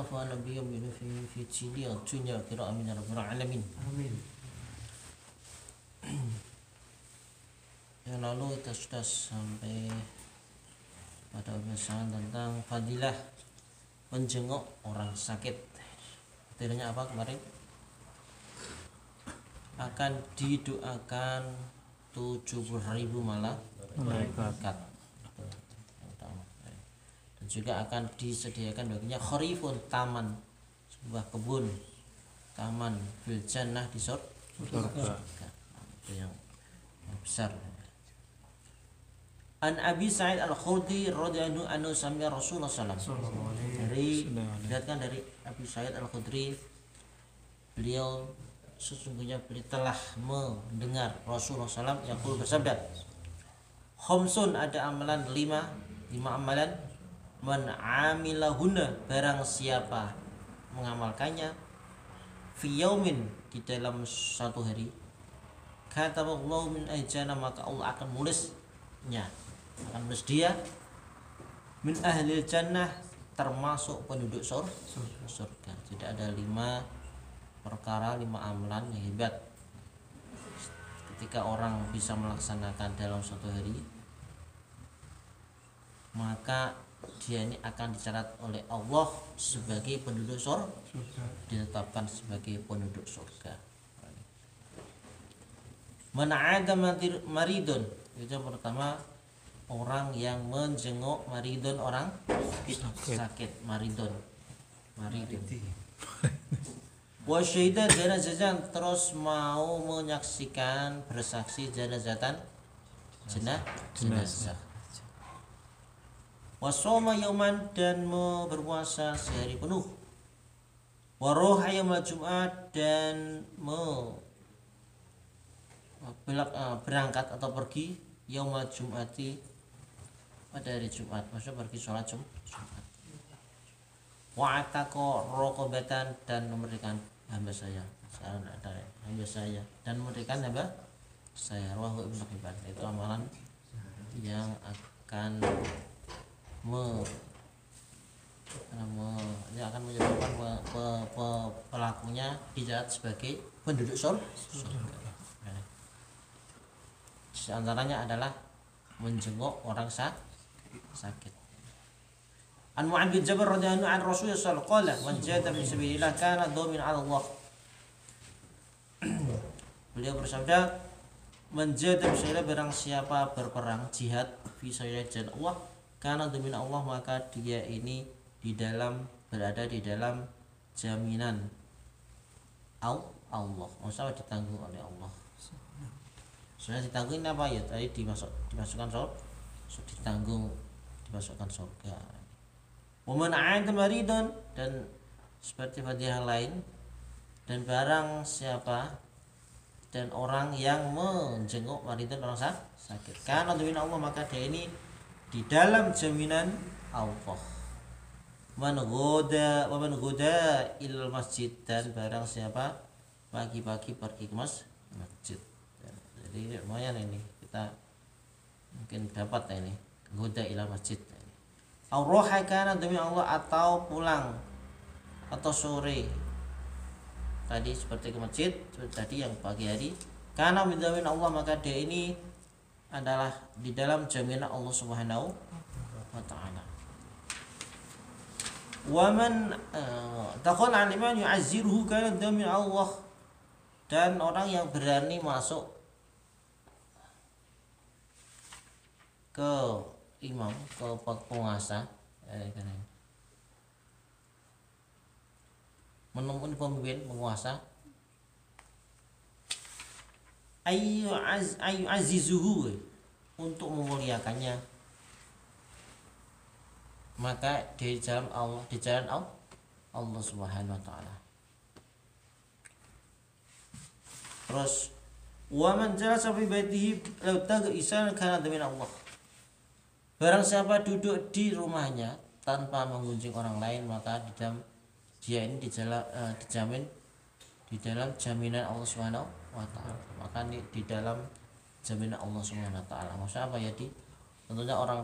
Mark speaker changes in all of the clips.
Speaker 1: wa nabiyyun fi dunya qira'a min rabbil alamin.
Speaker 2: Amin.
Speaker 1: Yang lalu kita sudah sampai pada pembahasan tentang fadilah menjenguk orang sakit. Artinya apa kemarin? Akan didoakan 70.000 malaikat. Dan juga akan disediakan baginya kharifun, taman, sebuah kebun, taman fil jannah di surga. Itu yang besar. An Abi Sa'id Al-Khudri radhiyallahu anhu sami'a Rasulullah sallallahu alaihi wasallam. Diriwayatkan dari Abi Sa'id Al-Khudri, beliau sesungguhnya beliau telah mendengar Rasulullah sallallahu alaihi wasallam bersabda, khamsun, ada amalan lima amalan, man amilahuna, barang siapa mengamalkannya, fi yaumin, di dalam satu hari, kataballahu min ajana, maka Allah akan menulisnya, akan menulis dia min ahli jannah, termasuk penduduk surga. Tidak ada 5 perkara, 5 amalan yang hebat ketika orang bisa melaksanakan dalam satu hari, maka dia ini akan dicatat oleh Allah sebagai penduduk surga, ditetapkan sebagai penduduk surga. Man'ada maridun, itu yang pertama, orang yang menjenguk maridun, orang sakit. Maridun. Wa syahida janazatan, terus mau menyaksikan, bersaksi jenazah. Wa shoma yauman, dan berpuasa sehari penuh. Wa roha yaumal jum'at, dan berangkat atau pergi yaumal jum'ati, pada hari Jumat, maksudnya pergi sholat Jumat. Wa ataqa raqabatan, dan memberikan hamba saya, dan memberikan hamba saya. Rawahu Ibnu Hibban. Itu amalan yang akan menyebabkan pelakunya dicatat sebagai penduduk surga. Di antaranya adalah menjenguk orang sakit. An Mu'adz bin Jabal radhiyallahu anhu Rasulullah sallallahu alaihi wasallam, man jahada fi sabilillah kana dhamin 'ala Allah. Beliau bersabda, man jahada fi sabilillah, barang siapa berperang jihad fi sabilillah jalan Allah, kana dhamin Allah, maka dia ini berada di dalam jaminan Allah. Maksudnya ditanggung oleh Allah. Sudah ditanggung ini apa ya? Tadi dimasukkan surga, dimasukkan surga. Wa man 'ada maridun, dan seperti fadilah lain, dan barang siapa, dan orang yang menjenguk maridun, orang sakit, karena dhamin Allah, maka dia ini di dalam jaminan Allah. Man ghoda ilal masjid, dan barang siapa pagi-pagi pergi ke masjid. Jadi lumayan ini, kita mungkin dapat ini ghoda ilal masjid. Ar-roha kana demi Allah, atau pulang atau sore tadi seperti ke masjid, seperti tadi yang pagi hari, karena menjamin Allah, maka dia ini adalah di dalam jaminan Allah Subhanahu wa taala. Wa man taqala al-iman yu'azziruhu kana demi Allah, dan orang yang berani masuk ke imam, ke penguasa, menemui pemimpin penguasa, ayu azizuhu, untuk memuliakannya, maka di jalan Allah Subhanahu wa taala. Terus wa man jalasa fi baitihi law taghisa kana min Allah, barang siapa duduk di rumahnya tanpa mengunjungi orang lain, maka dia ini dijamin di dalam jaminan Allah Subhanahu wa taala. Maka di dalam jaminan Allah Subhanahu wa taala. Maksudnya apa ya? Tentunya orang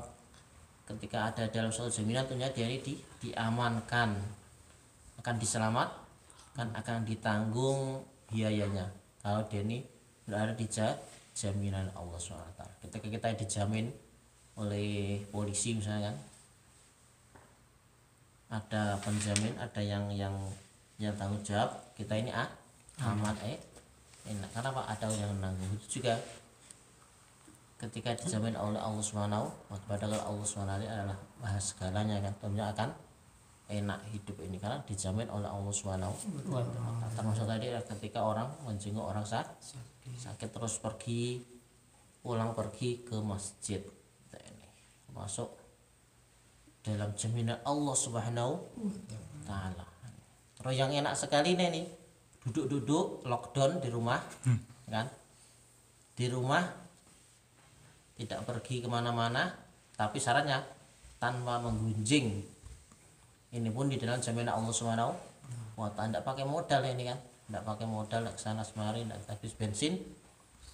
Speaker 1: ketika ada dalam suatu jaminan, tentunya dia ini diamankan akan diselamatkan, akan ditanggung biayanya kalau dia ini berada di jaminan Allah SWT. Ketika kita dijamin oleh polisi misalnya kan, ada penjamin, ada yang tanggung jawab, kita ini aman enak. Karena apa? Ada yang menanggung. Itu juga ketika dijamin oleh Allah Subhanahu wa taala, padahal Allah Subhanahu adalah maha segalanya kan, tentunya akan enak hidup ini karena dijamin oleh Allah Subhanahu wa taala. Termasuk tadi ketika orang menjenguk orang sakit terus pulang pergi ke masjid, ini masuk dalam jaminan Allah Subhanahu wa taala. Terus yang enak sekali nih duduk lockdown di rumah kan, di rumah tidak pergi kemana-mana, tapi syaratnya tanpa menggunjing. Ini pun di dalam jaminan Allah Subhanahu wa taala. Tidak pakai modal ini kan, tidak pakai modal ke sana semari, tidak habis bensin,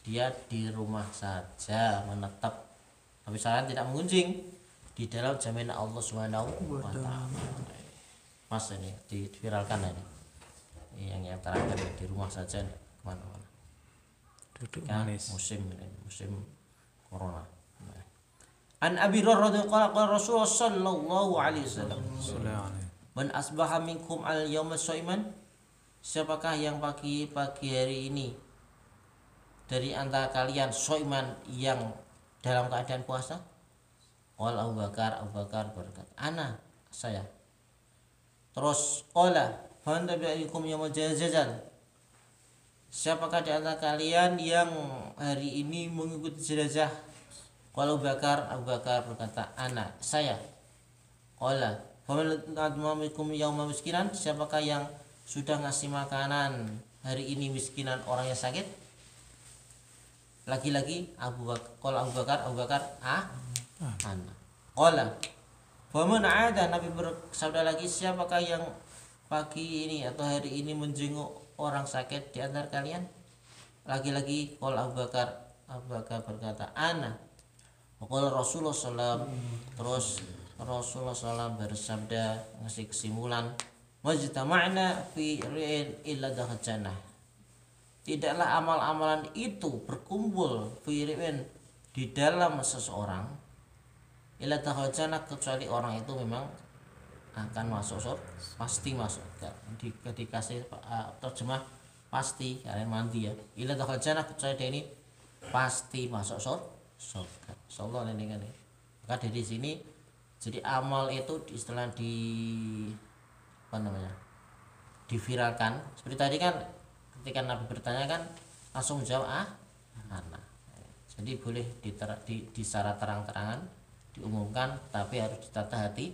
Speaker 1: dia di rumah saja menetap, tapi syaratnya tidak menggunjing di dalam jaminan Allah Subhanahu wa taala. Mas ini diviralkan ini yang terakhir di rumah saja kemana-mana.
Speaker 2: Duduk
Speaker 1: Kan
Speaker 2: manis.
Speaker 1: musim corona. An Abi Hurairah qala Rasulullah sallallahu alaihi wasallam, man asbaha minkum al yauma shaiman, siapakah yang pagi hari ini dari antara kalian shaiman yang dalam keadaan puasa? Qala Abu Bakar berkata, ana, saya. Terus qala fa anta bi'aikum yaumul jazal, siapakah di antara kalian yang hari ini mengikuti jenazah? Qala Abu Bakar berkata, ana, saya. Qala fa man atmamikum yauma miskinan, siapakah yang sudah ngasih makanan hari ini miskinan orang yang sakit? Lagi-lagi Abu Bakar ana. Qala faman ada, Nabi bersabda lagi, siapakah yang pagi ini atau hari ini menjenguk orang sakit di antara kalian? Lagi-lagi qala Abu Bakar berkata ana. Qala Rasulullah SAW, terus Rasulullah SAW bersabda ngasih kesimpulan, majtama'na fi ri'in illa dakhal jannah, tidaklah amal-amalan itu berkumpul fi ri'in di dalam seseorang illa dakhal jannah, kecuali orang itu memang akan masuk surga, pasti masuk. Dikasih terjemah pasti, kalian mandi ya, illa dakhal jannah, kecuali dia ini pasti masuk surga. Insyaallah ini kan. Maka dari sini jadi amal itu istilah diviralkan. Seperti tadi kan ketika Nabi bertanya kan langsung jawab anak. Jadi boleh secara terang-terangan diumumkan, tapi harus ditata hati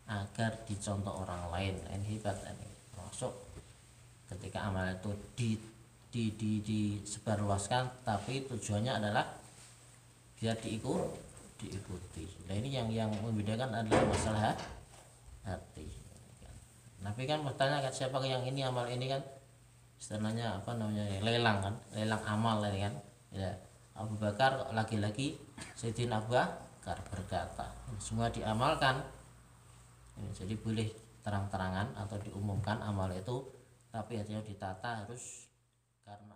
Speaker 1: agar dicontoh orang lain. Ini hebat ini. Masuk ketika amal itu disebarluaskan, tapi tujuannya adalah biar diikuti. Nah ini yang membedakan adalah masalah hati. Nabi kan bertanya kan, siapa yang ini amal ini kan istilahnya lelang kan, lelang amal ini kan. Ya, Abu Bakar lagi-lagi Sayyidina Abu Bakar berkata, semua diamalkan. Jadi boleh terang-terangan atau diumumkan amal itu, tapi hatinya ditata harus karena